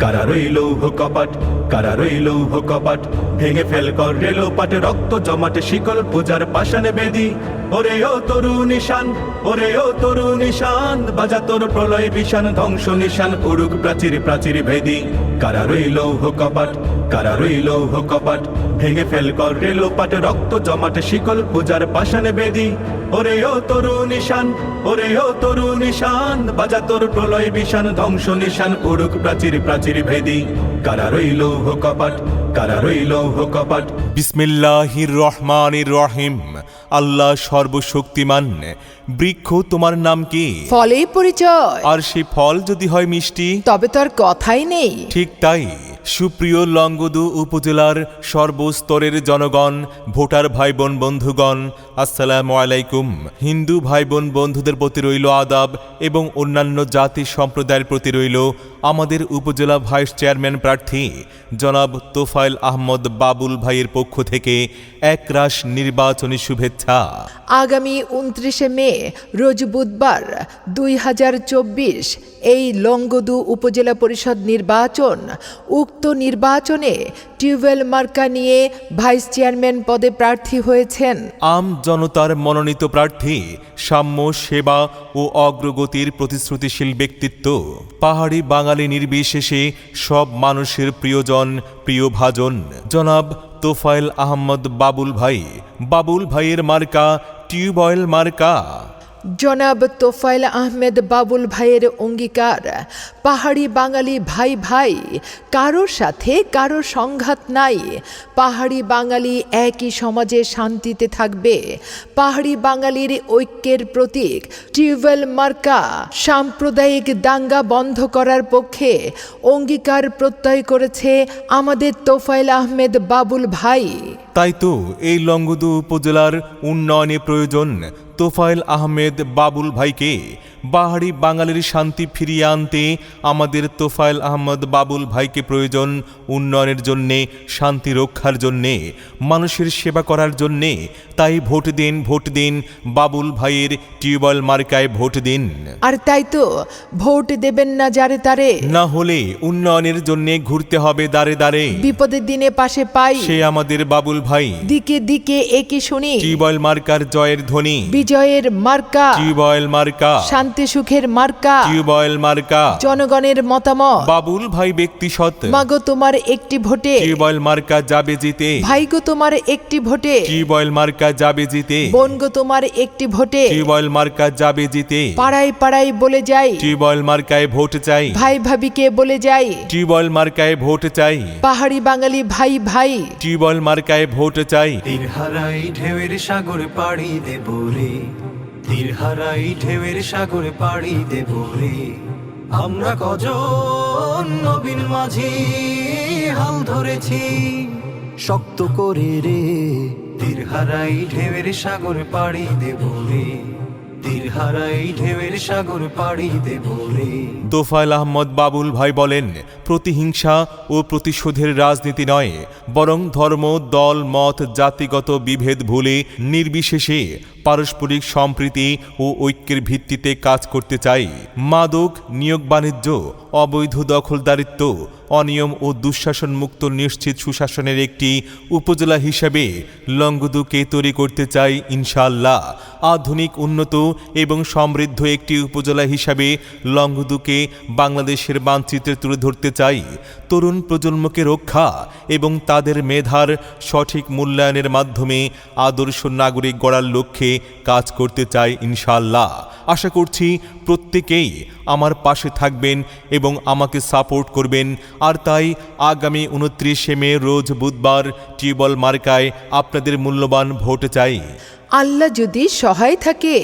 কারা রইল কপাট, কারা রইল কপাট, ভেঙে ফেল কর রেলোপাট, রক্ত জমাটে শিকল পূজার পাষাণ বেদি। ওরে ও তরু নিশান, ওরে ও তরু নিশান, বাজা তোর প্রলয় বিশান, ধ্বংস নিশান উড়ুক প্রাচীর প্রাচীর ভেদি। কারা রইল কপাট, কারা রইল কপাট, ভেঙে ফেল কর রেলোপাট, রক্ত জমাটে শিকল পূজার পাষাণ বেদি। ওরে ও তরু নিশান, ওরে ও তরু নিশান, বাজা তোর প্রলয় বিশান, ধ্বংস নিশান উড়ুক প্রাচীর প্রাচীর ভেদি। কারা রইল কপাট, কারা রইল কপাট। বিসমিল্লাহির রহমানির রহিম। আল্লাহ সর্বশক্তিমান। বৃক্ষ তোমার নাম কি? ফলেই পরিচয়। আর সেই ফল যদি হয় মিষ্টি, তবে তো আর কথাই নেই। ঠিক তাই। সুপ্রিয় লংগদু উপজেলার সর্বস্তরের জনগণ, ভোটার ভাই বোন বন্ধুগণ, আসসালামু আলাইকুম। হিন্দু ভাই বোন বন্ধুদের প্রতি রইল আদাব এবং অন্যান্য জাতি সম্প্রদায়ের প্রতি রইল আমাদের উপজেলা ভাইস চেয়ারম্যান প্রার্থী জনাব তোফায়েল আহমদ বাবুল ভাইয়ের পক্ষ থেকে একরাশ নির্বাচনী শুভেচ্ছা। আগামী 29শে মে রোজ বুধবার 2024 এই লংগদু উপজেলা পরিষদ নির্বাচন। উক্ত নির্বাচনে টিউবওয়েল মার্কা নিয়ে ভাইস চেয়ারম্যান পদে প্রার্থী হয়েছেন আম জনতার মনোনীত প্রার্থী, সাম্য, সেবা ও অগ্রগতির প্রতিশ্রুতিশীল ব্যক্তিত্ব, পাহাড়ি বাঙালি নির্বিশেষে সব মানুষের প্রিয়জন, প্রিয়ভাজন জনাব তোফায়েল আহমদ বাবুল ভাই। বাবুল ভাইয়ের মার্কা টিউবওয়েল মার্কা। জনাব তোফায়েল আহমেদ বাবুল ভাইয়ের অঙ্গীকার, পাহাড়ি বাঙালি ভাই ভাই, কারোর সাথে কারোর সংঘাত নাই। পাহাড়ি বাঙালি একই সমাজে শান্তিতে থাকবে। পাহাড়ি বাঙালির ঐক্যের প্রতীক টিউবওয়েল মার্কা। সাম্প্রদায়িক দাঙ্গা বন্ধ করার পক্ষে অঙ্গীকার প্রত্যয় করেছে আমাদের তোফায়েল আহমেদ বাবুল ভাই। তাই তো এই লংগদু উপজেলার উন্নয়নে প্রয়োজন তোফায়েল আহমেদ বাবুল ভাইকে। পাহাড়ি বাঙালির শান্তি ফিরিয়ে আনতে আমাদের তোফায়েল আহমদ বাবুল ভাইকে প্রয়োজন উন্নয়নের জন্যে, শান্তি রক্ষার জন্যে, মানুষের সেবা করার জন্যে। তাই ভোট দিন, ভোট দিন, বাবুল ভাইয়ের টিউবওয়েল মার্কায় ভোট দিন। আর তাই তো ভোট দেবেন না যারে তারে, না হলে উন্নয়নের জন্যে ঘুরতে হবে দাঁড়ে দাঁড়ে। বিপদের দিনে পাশে পাই সে আমাদের বাবুল ভাই। দিকে দিকে একে শুনি টিউবওয়েল মার্কার জয়ের ধ্বনি। বিজয়ের মার্কা, টিউবওয়েল মার্কা, শান্তি সুখের মার্কা, টিউবওয়েল মার্কা, জনগণের মতামত। বাবুল ভাই ব্যক্তি সৎ। মাগো তোমার একটি ভোটে, টিউবওয়েল মার্কা যাবে জিতে। ভাইগো তোমার একটি ভোটে, টিউবওয়েল মার্কা যাবে জিতে। বোনগো তোমার একটি ভোটে, টিউবওয়েল মার্কা যাবে জিতে। পাড়ায় পাড়ায় বলে যাই, টিউবওয়েল মার্কায় ভোট চাই। ভাই ভাবিকে বলে যাই, টিউবওয়েল মার্কায় ভোট চাই। পাহাড়ি বাঙালি ভাই ভাই। টিউবওয়েল মার্কায় ভোট চাই। তীর হারাই ঢেউয়ের সাগর পাড়ি দেব রে, তীর হারাই ঢেউয়ের সাগর পাড়ি দেব রে। আমরা কজন নবীন মাঝি হাল ধরেছি শক্ত করে রে, তীর হারাই ঢেউয়ের সাগর পাড়ি দেব রে, তীর হারাই ঢেউয়ের সাগর পাড়ি দেব রে। তোফায়েল আহমদ বাবুল ভাই বলেন, প্রতিহিংসা ও প্রতিশোধের রাজনীতি নয়, বরং ধর্ম, দল, মত, জাতিগত বিভেদ ভুলে নির্বিশেষে পারস্পরিক সম্প্রীতি ও ঐক্যের ভিত্তিতে কাজ করতে চাই। মাদক, নিয়োগ বাণিজ্য, অবৈধ দখলদারিত্ব, অনিয়ম ও দুঃশাসন মুক্ত নিশ্চিত সুশাসনের একটি উপজেলা হিসেবে লংগদুকে তৈরি করতে চাই ইনশাআল্লাহ। আধুনিক, উন্নত এবং সমৃদ্ধ একটি উপজেলা হিসাবে লংগদুকে বাংলাদেশের মানচিত্রে তুলে ধরতে চাই। তরুণ প্রজন্মকে রক্ষা এবং তাদের মেধার সঠিক মূল্যায়নের মাধ্যমে আদর্শ নাগরিক গড়ার লক্ষ্যে কাজ করতে চাই ইনশাআল্লাহ। আশা করছি প্রত্যেকেই আমার পাশে থাকবেন এবং আমাকে সাপোর্ট করবেন। আর তাই আগামী 29শে মে রোজ বুধবার টিউবওয়েল মার্কায় আপনাদের মূল্যবান ভোট চাই। আল্লাহ যদি সহায় থাকে,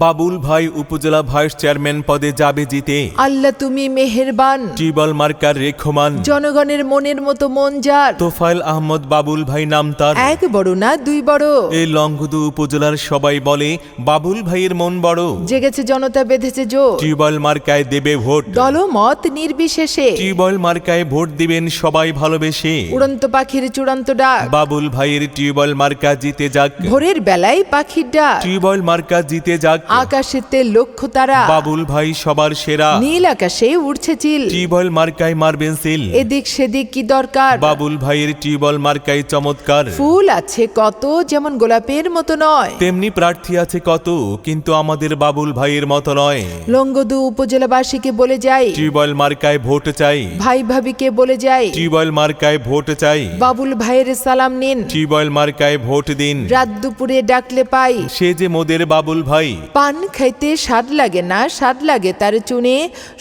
বাবুল ভাই উপজেলা ভাইস চেয়ারম্যান পদে যাবে জিতে। আল্লাহ তুমি মেহেরবান, টিউবওয়েল মার্কার রেখমান, জনগণের মনের মতো মন যার। তোফায়েল আহমদ বাবুল ভাই নাম তার। এক বড় না দুই বড়, এই লংগদু উপজেলার সবাই বলে বাবুল ভাইয়ের মন বড়। জেগেছে জনতা, বেঁধেছে জোর, টিউবওয়েল মার্কায় দেবে ভোট। দলমত নির্বিশেষে টিউবওয়েল মার্কায় ভোট দিবেন সবাই ভালোবেসে। উড়ন্ত পাখির চূড়ান্ত ডাক, বাবুল ভাইয়ের টিউবওয়েল মার্কা জিতে যাক। ভোরের বেলায় পাখির ডাক, টিউবওয়েল মার্কা জিতে যাক, আকাশেতে লক্ষ্য তারা, বাবুল ভাই সবার সেরা, নীল আকাশে উড়ছে চিল, টিউবওয়েল মার্কায় মারবেন সিল, এদিক সেদিক কি দরকার, বাবুল ভাইয়ের টিউবওয়েল মার্কায় চমৎকার, ফুল আছে কত যেমন গোলাপের মতো নয়, তেমনি প্রার্থী আছে কত কিন্তু আমাদের বাবুল ভাইয়ের মতো নয়। লংগদু উপজেলাবাসীকে বলে যাই, টিউবওয়েল মার্কায় ভোট চাই, ভাই ভাবিকে বলে যাই, টিউবওয়েল মার্কায় ভোট চাই, বাবুল ভাইয়ের সালাম নিন, টিউবওয়েল মার্কায় ভোট দিন, রাত দুপুরে ডাকলে পাই, সে যে মোদের বাবুল ভাই, পান খাইতে স্বাদ লাগে না, স্বাদ লাগে তার চুনে,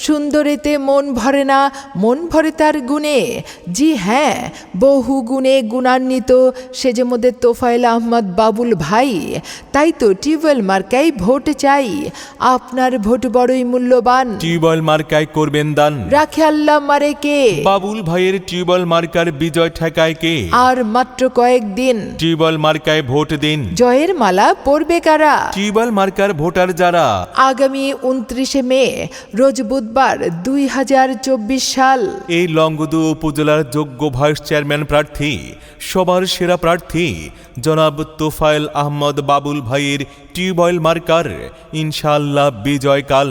সুন্দরেতে মন ভরে না, মন ভরে তার গুণে, জি হ্যাঁ বহু গুণে গুণান্বিত সে যে মোদের তোফায়েল আহমদ বাবুল ভাই, তাই তো টিউবওয়েল মার্কায় ভোট চাই, আপনার ভোট বড়ই মূল্যবান, টিউবওয়েল মার্কায় করবেন দান, রাখে আল্লাহ মারে কে, বাবুল ভাইয়ের টিউবওয়েল মার্কার বিজয় ঠেকায় কে, আর মাত্র কয়েকদিন, টিউবওয়েল মার্কায় ভোট দিন, জয়ের মালা পরবে কারা, টিউবওয়েল মার্কার ভোটার যারা, আগামী 29শে মে রোজ বুধবার 2024 সাল, এই লংগদু উপজেলার যোগ্য ভাইস চেয়ারম্যান প্রার্থী, সবার সেরা প্রার্থী জনাব তোফায়েল আহমদ বাবুল ভাইয়ের টিউবওয়েল মার্কার ইনশাআল্লাহ বিজয়কাল।